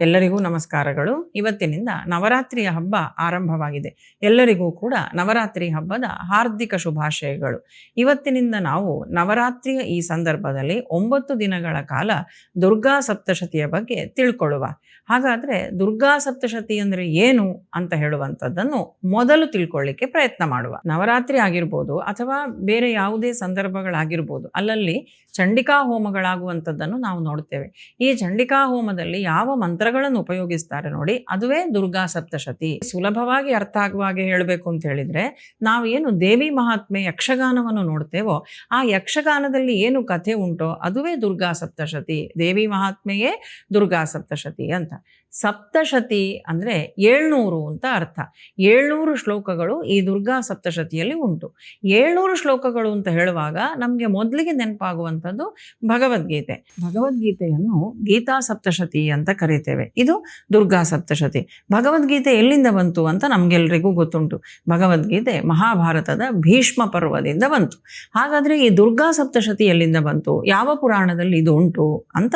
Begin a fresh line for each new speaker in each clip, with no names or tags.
ಎಲ್ಲರಿಗೂ ನಮಸ್ಕಾರಗಳು. ಇವತ್ತಿನಿಂದ ನವರಾತ್ರಿಯ ಹಬ್ಬ ಆರಂಭವಾಗಿದೆ. ಎಲ್ಲರಿಗೂ ಕೂಡ ನವರಾತ್ರಿ ಹಬ್ಬದ ಹಾರ್ದಿಕ ಶುಭಾಶಯಗಳು. ಇವತ್ತಿನಿಂದ ನಾವು ನವರಾತ್ರಿಯ ಈ ಸಂದರ್ಭದಲ್ಲಿ 9 ದಿನಗಳ ಕಾಲ ದುರ್ಗಾ ಸಪ್ತಶತಿಯ ಬಗ್ಗೆ ತಿಳ್ಕೊಳ್ಳುವ. ಹಾಗಾದರೆ ದುರ್ಗಾ ಸಪ್ತಶತಿ ಅಂದರೆ ಏನು ಅಂತ ಹೇಳುವಂಥದ್ದನ್ನು ಮೊದಲು ತಿಳ್ಕೊಳ್ಳಿಕ್ಕೆ ಪ್ರಯತ್ನ ಮಾಡುವ. ನವರಾತ್ರಿ ಆಗಿರ್ಬೋದು ಅಥವಾ ಬೇರೆ ಯಾವುದೇ ಸಂದರ್ಭಗಳಾಗಿರ್ಬೋದು, ಅಲ್ಲಲ್ಲಿ ಚಂಡಿಕಾ ಹೋಮಗಳಾಗುವಂಥದ್ದನ್ನು ನಾವು ನೋಡ್ತೇವೆ. ಈ ಚಂಡಿಕಾ ಹೋಮದಲ್ಲಿ ಯಾವ ಮಂತ್ರಗಳನ್ನು ಉಪಯೋಗಿಸ್ತಾರೆ ನೋಡಿ, ಅದುವೇ ದುರ್ಗಾ ಸಪ್ತಶತಿ. ಸುಲಭವಾಗಿ ಅರ್ಥ ಆಗುವ ಹಾಗೆ ಹೇಳಬೇಕು ಅಂತ ಹೇಳಿದ್ರೆ, ನಾವು ಏನು ದೇವಿ ಮಹಾತ್ಮೆ ಯಕ್ಷಗಾನವನ್ನು ನೋಡ್ತೇವೋ, ಆ ಯಕ್ಷಗಾನದಲ್ಲಿ ಏನು ಕಥೆ ಉಂಟೋ ಅದುವೇ ದುರ್ಗಾ ಸಪ್ತಶತಿ. ದೇವಿ ಮಹಾತ್ಮೆಯೇ ದುರ್ಗಾ ಸಪ್ತಶತಿ ಅಂತ. ಸಪ್ತಶತಿ ಅಂದರೆ 700 ಅಂತ ಅರ್ಥ. 700 ಶ್ಲೋಕಗಳು ಈ ದುರ್ಗಾ ಸಪ್ತಶತಿಯಲ್ಲಿ ಉಂಟು. 700 ಶ್ಲೋಕಗಳು ಅಂತ ಹೇಳುವಾಗ ನಮಗೆ ಮೊದಲಿಗೆ ನೆನಪಾಗುವಂಥದ್ದು ಭಗವದ್ಗೀತೆ. ಭಗವದ್ಗೀತೆಯನ್ನು ಗೀತಾ ಸಪ್ತಶತಿ ಅಂತ ಕರೀತೇವೆ. ಇದು ದುರ್ಗಾ ಸಪ್ತಶತಿ. ಭಗವದ್ಗೀತೆ ಎಲ್ಲಿಂದ ಬಂತು ಅಂತ ನಮಗೆಲ್ಲರಿಗೂ ಗೊತ್ತುಂಟು. ಭಗವದ್ಗೀತೆ ಮಹಾಭಾರತದ ಭೀಷ್ಮ ಪರ್ವದಿಂದ ಬಂತು. ಹಾಗಾದರೆ ಈ ದುರ್ಗಾ ಸಪ್ತಶತಿ ಎಲ್ಲಿಂದ ಬಂತು, ಯಾವ ಪುರಾಣದಲ್ಲಿ ಇದು ಉಂಟು ಅಂತ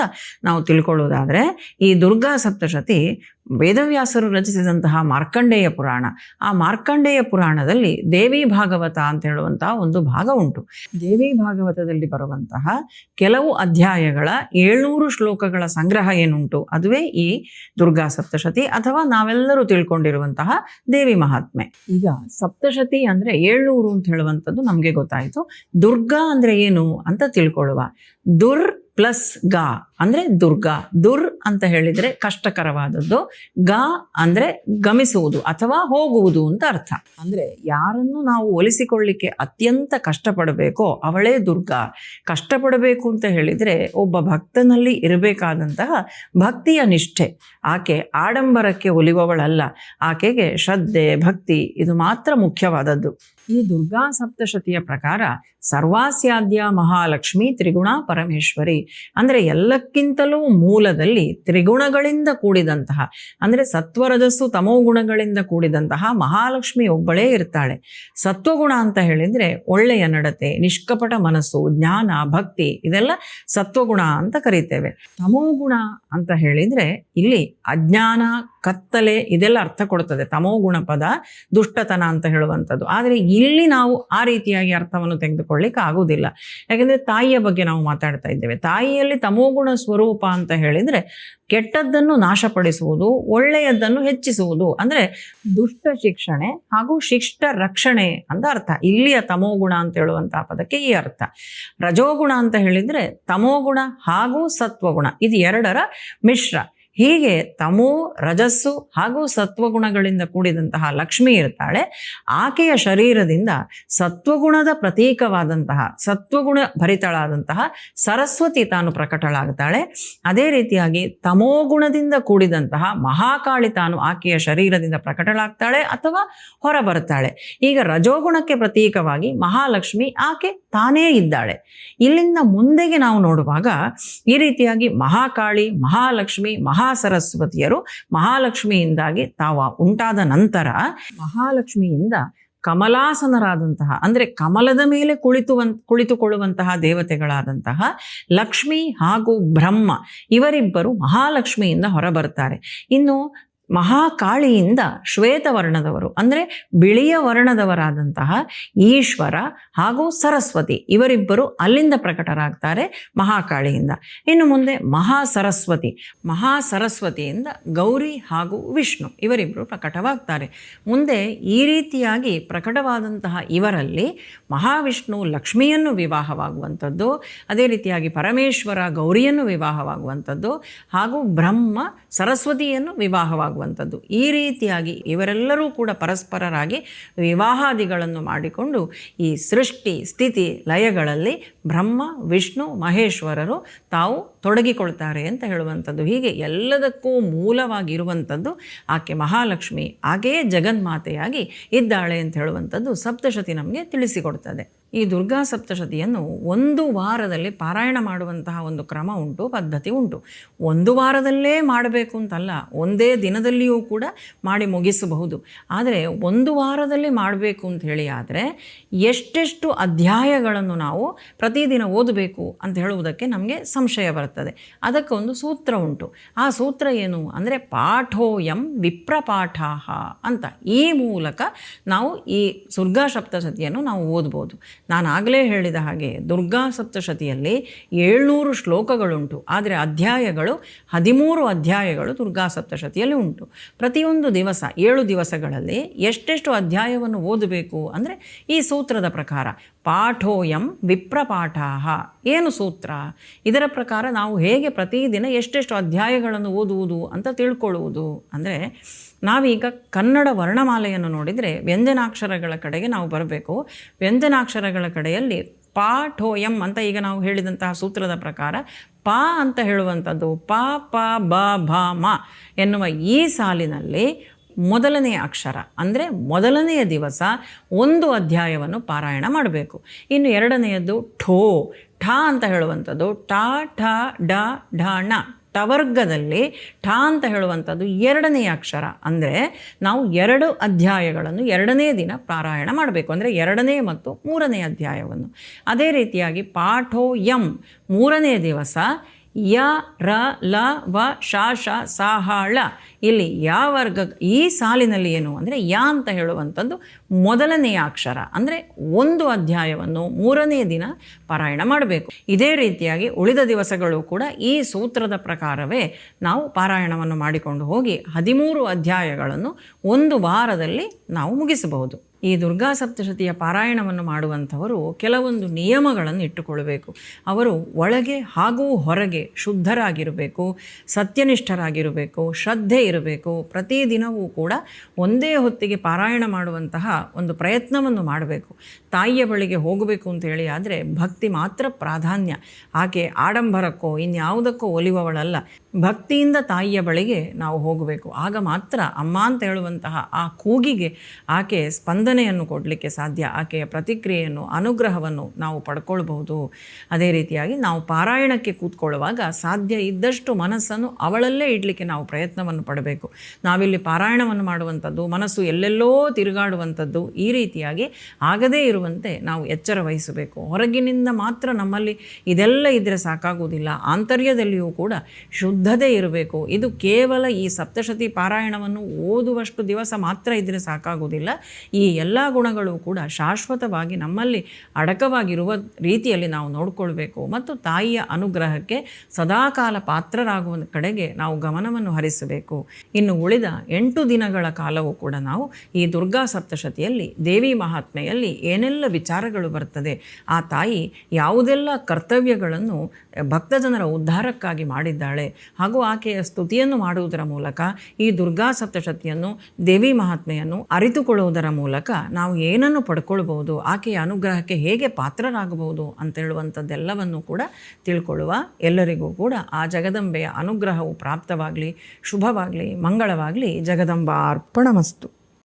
ನಾವು ತಿಳ್ಕೊಳ್ಳೋದಾದರೆ, ಈ ದುರ್ಗಾ ಸಪ್ತಶತಿ ವೇದವ್ಯಾಸರು ರಚಿಸಿದಂತಹ ಮಾರ್ಕಂಡೇಯ ಪುರಾಣ. ಆ ಮಾರ್ಕಂಡೇಯ ಪುರಾಣದಲ್ಲಿ ದೇವಿ ಭಾಗವತ ಅಂತ ಹೇಳುವಂತಹ ಒಂದು ಭಾಗ ಉಂಟು. ದೇವಿ ಭಾಗವತದಲ್ಲಿ ಬರುವಂತಹ ಕೆಲವು ಅಧ್ಯಾಯಗಳ 700 ಶ್ಲೋಕಗಳ ಸಂಗ್ರಹ ಏನುಂಟು ಅದುವೇ ಈ ದುರ್ಗಾ ಸಪ್ತಶತಿ, ಅಥವಾ ನಾವೆಲ್ಲರೂ ತಿಳ್ಕೊಂಡಿರುವಂತಹ ದೇವಿ ಮಹಾತ್ಮೆ. ಈಗ ಸಪ್ತಶತಿ ಅಂದರೆ 700 ಅಂತ ಹೇಳುವಂಥದ್ದು ನಮಗೆ ಗೊತ್ತಾಯಿತು. ದುರ್ಗಾ ಅಂದರೆ ಏನು ಅಂತ ತಿಳ್ಕೊಳ್ಳುವ. ದುರ್ ಪ್ಲಸ್ ಗಾ ಅಂದರೆ ದುರ್ಗಾ. ದುರ್ ಅಂತ ಹೇಳಿದರೆ ಕಷ್ಟಕರವಾದದ್ದು, ಗಾ ಅಂದರೆ ಗಮಿಸುವುದು ಅಥವಾ ಹೋಗುವುದು ಅಂತ ಅರ್ಥ. ಅಂದರೆ ಯಾರನ್ನು ನಾವು ಒಲಿಸಿಕೊಳ್ಳಿಕ್ಕೆ ಅತ್ಯಂತ ಕಷ್ಟಪಡಬೇಕೋ ಅವಳೇ ದುರ್ಗಾ. ಕಷ್ಟಪಡಬೇಕು ಅಂತ ಹೇಳಿದರೆ ಒಬ್ಬ ಭಕ್ತನಲ್ಲಿ ಇರಬೇಕಾದಂತಹ ಭಕ್ತಿಯ ನಿಷ್ಠೆ. ಆಕೆ ಆಡಂಬರಕ್ಕೆ ಒಲಿಯುವವಳಲ್ಲ. ಆಕೆಗೆ ಶ್ರದ್ಧೆ, ಭಕ್ತಿ ಇದು ಮಾತ್ರ ಮುಖ್ಯವಾದದ್ದು. ಈ ದುರ್ಗಾ ಸಪ್ತಶತಿಯ ಪ್ರಕಾರ ಸರ್ವಾಸ್ಯಾದ್ಯ ಮಹಾಲಕ್ಷ್ಮಿ ತ್ರಿಗುಣ ಪರಮೇಶ್ವರಿ. ಅಂದರೆ ಎಲ್ಲಕ್ಕಿಂತಲೂ ಮೂಲದಲ್ಲಿ ತ್ರಿಗುಣಗಳಿಂದ ಕೂಡಿದಂತಹ, ಅಂದರೆ ಸತ್ವರಜಸ್ಸು ತಮೋ ಗುಣಗಳಿಂದ ಕೂಡಿದಂತಹ ಮಹಾಲಕ್ಷ್ಮಿ ಒಬ್ಬಳೇ ಇರ್ತಾಳೆ. ಸತ್ವಗುಣ ಅಂತ ಹೇಳಿದರೆ ಒಳ್ಳೆಯ ನಡತೆ, ನಿಷ್ಕಪಟ ಮನಸ್ಸು, ಜ್ಞಾನ, ಭಕ್ತಿ ಇದೆಲ್ಲ ಸತ್ವಗುಣ ಅಂತ ಕರೀತೇವೆ. ತಮೋಗುಣ ಅಂತ ಹೇಳಿದರೆ ಇಲ್ಲಿ ಅಜ್ಞಾನ, ಕತ್ತಲೆ ಇದೆಲ್ಲ ಅರ್ಥ ಕೊಡ್ತದೆ. ತಮೋಗುಣ ಪದ ದುಷ್ಟತನ ಅಂತ ಹೇಳುವಂಥದ್ದು. ಆದರೆ ಇಲ್ಲಿ ನಾವು ಆ ರೀತಿಯಾಗಿ ಅರ್ಥವನ್ನು ತೆಗೆದುಕೊಳ್ಳಿಕ್ಕೆ ಆಗುವುದಿಲ್ಲ. ಯಾಕೆಂದರೆ ತಾಯಿಯ ಬಗ್ಗೆ ನಾವು ಮಾತಾಡ್ತಾ ಇದ್ದೇವೆ. ತಾಯಿಯಲ್ಲಿ ತಮೋಗುಣ ಸ್ವರೂಪ ಅಂತ ಹೇಳಿದರೆ ಕೆಟ್ಟದ್ದನ್ನು ನಾಶಪಡಿಸುವುದು, ಒಳ್ಳೆಯದನ್ನು ಹೆಚ್ಚಿಸುವುದು, ಅಂದರೆ ದುಷ್ಟ ಶಿಕ್ಷಣೆ ಹಾಗೂ ಶಿಷ್ಟ ರಕ್ಷಣೆ ಅಂತ ಅರ್ಥ. ಇಲ್ಲಿಯ ತಮೋಗುಣ ಅಂತ ಹೇಳುವಂತಹ ಪದಕ್ಕೆ ಈ ಅರ್ಥ. ರಜೋಗುಣ ಅಂತ ಹೇಳಿದರೆ ತಮೋಗುಣ ಹಾಗೂ ಸತ್ವಗುಣ ಇದು ಎರಡರ ಮಿಶ್ರ. ಹೀಗೆ ತಮೋ, ರಜಸ್ಸು ಹಾಗೂ ಸತ್ವಗುಣಗಳಿಂದ ಕೂಡಿದಂತಹ ಲಕ್ಷ್ಮಿ ಇರ್ತಾಳೆ. ಆಕೆಯ ಶರೀರದಿಂದ ಸತ್ವಗುಣದ ಪ್ರತೀಕವಾದಂತಹ, ಸತ್ವಗುಣ ಭರಿತಳಾದಂತಹ ಸರಸ್ವತಿ ತಾನು ಪ್ರಕಟಳಾಗ್ತಾಳೆ. ಅದೇ ರೀತಿಯಾಗಿ ತಮೋಗುಣದಿಂದ ಕೂಡಿದಂತಹ ಮಹಾಕಾಳಿ ತಾನು ಆಕೆಯ ಶರೀರದಿಂದ ಪ್ರಕಟಳಾಗ್ತಾಳೆ ಅಥವಾ ಹೊರಬರ್ತಾಳೆ. ಈಗ ರಜೋಗುಣಕ್ಕೆ ಪ್ರತೀಕವಾಗಿ ಮಹಾಲಕ್ಷ್ಮಿ ಆಕೆ ತಾನೇ ಇದ್ದಾಳೆ. ಇಲ್ಲಿಂದ ಮುಂದೆಗೆ ನಾವು ನೋಡುವಾಗ ಈ ರೀತಿಯಾಗಿ ಮಹಾಕಾಳಿ, ಮಹಾಲಕ್ಷ್ಮಿ, ಸರಸ್ವತಿಯರು ಮಹಾಲಕ್ಷ್ಮಿಯಿಂದಾಗಿ ತಾವು ಉಂಟಾದ ನಂತರ ಮಹಾಲಕ್ಷ್ಮಿಯಿಂದ ಕಮಲಾಸನರಾದಂತಹ, ಅಂದರೆ ಕಮಲದ ಮೇಲೆ ಕುಳಿತುಕೊಳ್ಳುವಂತಹ ದೇವತೆಗಳಾದಂತಹ ಲಕ್ಷ್ಮಿ ಹಾಗೂ ಬ್ರಹ್ಮ ಇವರಿಬ್ಬರು ಮಹಾಲಕ್ಷ್ಮಿಯಿಂದ ಹೊರಬರ್ತಾರೆ. ಇನ್ನು ಮಹಾಕಾಳಿಯಿಂದ ಶ್ವೇತವರ್ಣದವರು, ಅಂದರೆ ಬಿಳಿಯ ವರ್ಣದವರಾದಂತಹ ಈಶ್ವರ ಹಾಗೂ ಸರಸ್ವತಿ ಇವರಿಬ್ಬರು ಅಲ್ಲಿಂದ ಪ್ರಕಟರಾಗ್ತಾರೆ ಮಹಾಕಾಳಿಯಿಂದ. ಇನ್ನು ಮುಂದೆ ಮಹಾಸರಸ್ವತಿಯಿಂದ ಗೌರಿ ಹಾಗೂ ವಿಷ್ಣು ಇವರಿಬ್ಬರು ಪ್ರಕಟವಾಗ್ತಾರೆ. ಮುಂದೆ ಈ ರೀತಿಯಾಗಿ ಪ್ರಕಟವಾದಂತಹ ಇವರಲ್ಲಿ ಮಹಾವಿಷ್ಣು ಲಕ್ಷ್ಮಿಯನ್ನು ವಿವಾಹವಾಗುವಂಥದ್ದು, ಅದೇ ರೀತಿಯಾಗಿ ಪರಮೇಶ್ವರ ಗೌರಿಯನ್ನು ವಿವಾಹವಾಗುವಂಥದ್ದು, ಹಾಗೂ ಬ್ರಹ್ಮ ಸರಸ್ವತಿಯನ್ನು ವಿವಾಹವಾಗುವಂಥದ್ದು. ಈ ರೀತಿಯಾಗಿ ಇವರೆಲ್ಲರೂ ಕೂಡ ಪರಸ್ಪರರಾಗಿ ವಿವಾಹಾದಿಗಳನ್ನು ಮಾಡಿಕೊಂಡು ಈ ಸೃಷ್ಟಿ, ಸ್ಥಿತಿ, ಲಯಗಳಲ್ಲಿ ಬ್ರಹ್ಮ, ವಿಷ್ಣು, ಮಹೇಶ್ವರರು ತಾವು ತೊಡಗಿಕೊಳ್ತಾರೆ ಅಂತ ಹೇಳುವಂಥದ್ದು. ಹೀಗೆ ಎಲ್ಲದಕ್ಕೂ ಮೂಲವಾಗಿರುವಂಥದ್ದು ಆಕೆ ಮಹಾಲಕ್ಷ್ಮಿ. ಆಕೆಯೇ ಜಗನ್ಮಾತೆಯಾಗಿ ಇದ್ದಾಳೆ ಅಂತ ಹೇಳುವಂಥದ್ದು ಸಪ್ತಶತಿ ನಮಗೆ ತಿಳಿಸಿಕೊಡ್ತದೆ. ಈ ದುರ್ಗಾ ಸಪ್ತಶತಿಯನ್ನು ಒಂದು ವಾರದಲ್ಲಿ ಪಾರಾಯಣ ಮಾಡುವಂತಹ ಒಂದು ಕ್ರಮ ಉಂಟು, ಪದ್ಧತಿ ಉಂಟು. ಒಂದು ವಾರದಲ್ಲೇ ಮಾಡಬೇಕು ಅಂತಲ್ಲ, ಒಂದೇ ದಿನದಲ್ಲಿಯೂ ಕೂಡ ಮಾಡಿ ಮುಗಿಸಬಹುದು. ಆದರೆ ಒಂದು ವಾರದಲ್ಲಿ ಮಾಡಬೇಕು ಅಂತ ಹೇಳಿ ಆದರೆ ಎಷ್ಟೆಷ್ಟು ಅಧ್ಯಾಯಗಳನ್ನು ನಾವು ಪ್ರತಿದಿನ ಓದಬೇಕು ಅಂತ ಹೇಳುವುದಕ್ಕೆ ನಮಗೆ ಸಂಶಯ ಬರ್ತದೆ. ಅದಕ್ಕೊಂದು ಸೂತ್ರ ಉಂಟು. ಆ ಸೂತ್ರ ಏನು ಅಂದರೆ ಪಾಠೋಯಂ ವಿಪ್ರಪಾಠಾಹ ಅಂತ. ಈ ಮೂಲಕ ನಾವು ಈ ದುರ್ಗಾ ಸಪ್ತಶತಿಯನ್ನು ನಾವು ಓದ್ಬೋದು. ನಾನು ಆಗಲೇ ಹೇಳಿದ ಹಾಗೆ ದುರ್ಗಾ ಸಪ್ತಶತಿಯಲ್ಲಿ 700 ಶ್ಲೋಕಗಳುಂಟು. ಆದರೆ ಅಧ್ಯಾಯಗಳು 13 ಅಧ್ಯಾಯಗಳು ದುರ್ಗಾ ಸಪ್ತಶತಿಯಲ್ಲಿ ಉಂಟು. ಪ್ರತಿಯೊಂದು ದಿವಸ 7 ದಿವಸಗಳಲ್ಲಿ ಎಷ್ಟೆಷ್ಟು ಅಧ್ಯಾಯವನ್ನು ಓದಬೇಕು ಅಂದರೆ ಈ ಸೂತ್ರದ ಪ್ರಕಾರ ಪಾಠೋಯಂ ವಿಪ್ರಪಾಠಾಹ. ಏನು ಸೂತ್ರ? ಇದರ ಪ್ರಕಾರ ನಾವು ಹೇಗೆ ಪ್ರತಿದಿನ ಎಷ್ಟೆಷ್ಟು ಅಧ್ಯಾಯಗಳನ್ನು ಓದುವುದು ಅಂತ ತಿಳ್ಕೊಳ್ಳುವುದು ಅಂದರೆ, ನಾವೀಗ ಕನ್ನಡ ವರ್ಣಮಾಲೆಯನ್ನು ನೋಡಿದರೆ ವ್ಯಂಜನಾಕ್ಷರಗಳ ಕಡೆಗೆ ನಾವು ಬರಬೇಕು. ವ್ಯಂಜನಾಕ್ಷರಗಳ ಕಡೆಯಲ್ಲಿ ಪಾಠೋಯಂ ಅಂತ ಈಗ ನಾವು ಹೇಳಿದಂತಹ ಸೂತ್ರದ ಪ್ರಕಾರ ಪ ಅಂತ ಹೇಳುವಂಥದ್ದು ಪ ಪ ಬ ಭ ಮ ಎನ್ನುವ ಈ ಸಾಲಿನಲ್ಲಿ ಮೊದಲನೆಯ ಅಕ್ಷರ ಅಂದರೆ ಮೊದಲನೆಯ ದಿವಸ ಒಂದು ಅಧ್ಯಾಯವನ್ನು ಪಾರಾಯಣ ಮಾಡಬೇಕು. ಇನ್ನು ಎರಡನೆಯದ್ದು ಠೋ, ಠ ಅಂತ ಹೇಳುವಂಥದ್ದು ಟ ಠ ಡ ಢ ಣ. ಟವರ್ಗದಲ್ಲಿ ಠ ಅಂತ ಹೇಳುವಂಥದ್ದು ಎರಡನೆಯ ಅಕ್ಷರ. ಅಂದರೆ ನಾವು 2 ಅಧ್ಯಾಯಗಳನ್ನು ಎರಡನೇ ದಿನ ಪಾರಾಯಣ ಮಾಡಬೇಕು, ಅಂದರೆ 2ನೇ ಮತ್ತು 3ನೇ ಅಧ್ಯಾಯವನ್ನು. ಅದೇ ರೀತಿಯಾಗಿ ಪಾಠೋ ಯಂ ಮೂರನೆಯ ದಿವಸ ಯ ರ ಲ ವ ಶ ಶ ಸ ಹ ಳ. ಇಲ್ಲಿ ಯ ವರ್ಗ ಈ ಸಾಲಿನಲ್ಲಿ ಏನು ಅಂದರೆ ಯ ಅಂತ ಹೇಳುವಂಥದ್ದು ಮೊದಲನೆಯ ಅಕ್ಷರ. ಅಂದರೆ ಒಂದು ಅಧ್ಯಾಯವನ್ನು 3ನೇ ದಿನ ಪಾರಾಯಣ ಮಾಡಬೇಕು. ಇದೇ ರೀತಿಯಾಗಿ ಉಳಿದ ದಿವಸಗಳು ಕೂಡ ಈ ಸೂತ್ರದ ಪ್ರಕಾರವೇ ನಾವು ಪಾರಾಯಣವನ್ನು ಮಾಡಿಕೊಂಡು ಹೋಗಿ 13 ಅಧ್ಯಾಯಗಳನ್ನು ಒಂದು ವಾರದಲ್ಲಿ ನಾವು ಮುಗಿಸಬಹುದು. ಈ ದುರ್ಗಾ ಸಪ್ತಶತಿಯ ಪಾರಾಯಣವನ್ನು ಮಾಡುವಂಥವರು ಕೆಲವೊಂದು ನಿಯಮಗಳನ್ನು ಇಟ್ಟುಕೊಳ್ಳಬೇಕು. ಅವರು ಒಳಗೆ ಹಾಗೂ ಹೊರಗೆ ಶುದ್ಧರಾಗಿರಬೇಕು, ಸತ್ಯನಿಷ್ಠರಾಗಿರಬೇಕು, ಶ್ರದ್ಧೆ ಇರಬೇಕು. ಪ್ರತಿದಿನವೂ ಕೂಡ ಒಂದೇ ಹೊತ್ತಿಗೆ ಪಾರಾಯಣ ಮಾಡುವಂತಹ ಒಂದು ಪ್ರಯತ್ನವನ್ನು ಮಾಡಬೇಕು. ತಾಯಿಯ ಬಳಿಗೆ ಹೋಗಬೇಕು ಅಂತೇಳಿ ಆದರೆ ಭಕ್ತಿ ಮಾತ್ರ ಪ್ರಾಧಾನ್ಯ. ಆಕೆ ಆಡಂಬರಕ್ಕೋ ಇನ್ಯಾವುದಕ್ಕೋ ಒಲಿಯುವವಳಲ್ಲ. ಭಕ್ತಿಯಿಂದ ತಾಯಿಯ ಬಳಿಗೆ ನಾವು ಹೋಗಬೇಕು. ಆಗ ಮಾತ್ರ ಅಮ್ಮ ಅಂತ ಹೇಳುವಂತಹ ಆ ಕೂಗಿಗೆ ಆಕೆ ಸ್ಪಂದನೆಯನ್ನು ಕೊಡಲಿಕ್ಕೆ ಸಾಧ್ಯ. ಆಕೆಯ ಪ್ರತಿಕ್ರಿಯೆಯನ್ನು, ಅನುಗ್ರಹವನ್ನು ನಾವು ಪಡ್ಕೊಳ್ಬಹುದು. ಅದೇ ರೀತಿಯಾಗಿ ನಾವು ಪಾರಾಯಣಕ್ಕೆ ಕೂತ್ಕೊಳ್ಳುವಾಗ ಸಾಧ್ಯ ಇದ್ದಷ್ಟು ಮನಸ್ಸನ್ನು ಅವಳಲ್ಲೇ ಇಡಲಿಕ್ಕೆ ನಾವು ಪ್ರಯತ್ನವನ್ನು ಪಡಬೇಕು. ನಾವಿಲ್ಲಿ ಪಾರಾಯಣವನ್ನು ಮಾಡುವಂಥದ್ದು ಮನಸ್ಸು ಎಲ್ಲೆಲ್ಲೋ ತಿರುಗಾಡುವಂಥದ್ದು ಈ ರೀತಿಯಾಗಿ ಆಗದೇ ಇರುವಂತೆ ನಾವು ಎಚ್ಚರ ವಹಿಸಬೇಕು. ಹೊರಗಿನಿಂದ ಮಾತ್ರ ನಮ್ಮಲ್ಲಿ ಇದೆಲ್ಲ ಇದ್ದರೆ ಸಾಕಾಗುವುದಿಲ್ಲ. ಆಂತರ್ಯದಲ್ಲಿಯೂ ಕೂಡ ಶುದ್ಧತೆ ಇರಬೇಕು. ಇದು ಕೇವಲ ಈ ಸಪ್ತಶತಿ ಪಾರಾಯಣವನ್ನು ಓದುವಷ್ಟು ದಿವಸ ಮಾತ್ರ ಇದ್ದರೆ ಸಾಕಾಗುವುದಿಲ್ಲ. ಈ ಎಲ್ಲ ಗುಣಗಳು ಕೂಡ ಶಾಶ್ವತವಾಗಿ ನಮ್ಮಲ್ಲಿ ಅಡಕವಾಗಿರುವ ರೀತಿಯಲ್ಲಿ ನಾವು ನೋಡಿಕೊಳ್ಬೇಕು. ಮತ್ತು ತಾಯಿಯ ಅನುಗ್ರಹಕ್ಕೆ ಸದಾಕಾಲ ಪಾತ್ರರಾಗುವ ಕಡೆಗೆ ನಾವು ಗಮನವನ್ನು ಹರಿಸಬೇಕು. ಇನ್ನು ಉಳಿದ 8 ದಿನಗಳ ಕಾಲವೂ ಕೂಡ ನಾವು ಈ ದುರ್ಗಾ ಸಪ್ತಶತಿಯಲ್ಲಿ ದೇವಿ ಮಹಾತ್ಮೆಯಲ್ಲಿ ಏನೆಲ್ಲ ವಿಚಾರಗಳು ಬರ್ತದೆ, ಆ ತಾಯಿ ಯಾವುದೆಲ್ಲ ಕರ್ತವ್ಯಗಳನ್ನು ಭಕ್ತಜನರ ಉದ್ಧಾರಕ್ಕಾಗಿ ಮಾಡಿದ್ದಾಳೆ, ಹಾಗೂ ಆಕೆಯ ಸ್ತುತಿಯನ್ನು ಮಾಡುವುದರ ಮೂಲಕ ಈ ದುರ್ಗಾ ಸಪ್ತಶತಿಯನ್ನು, ದೇವಿ ಮಹಾತ್ಮೆಯನ್ನು ಅರಿತುಕೊಳ್ಳುವುದರ ಮೂಲಕ ನಾವು ಏನನ್ನು ಪಡ್ಕೊಳ್ಬಹುದು, ಆಕೆಯ ಅನುಗ್ರಹಕ್ಕೆ ಹೇಗೆ ಪಾತ್ರರಾಗಬಹುದು ಅಂತ ಹೇಳುವಂಥದ್ದೆಲ್ಲವನ್ನು ಕೂಡ ತಿಳ್ಕೊಳ್ಳುವ. ಎಲ್ಲರಿಗೂ ಕೂಡ ಆ ಜಗದಂಬೆಯ ಅನುಗ್ರಹವು ಪ್ರಾಪ್ತವಾಗಲಿ, ಶುಭವಾಗಲಿ, ಮಂಗಳವಾಗಲಿ. ಜಗದಂಬಾ ಅರ್ಪಣಮಸ್ತು.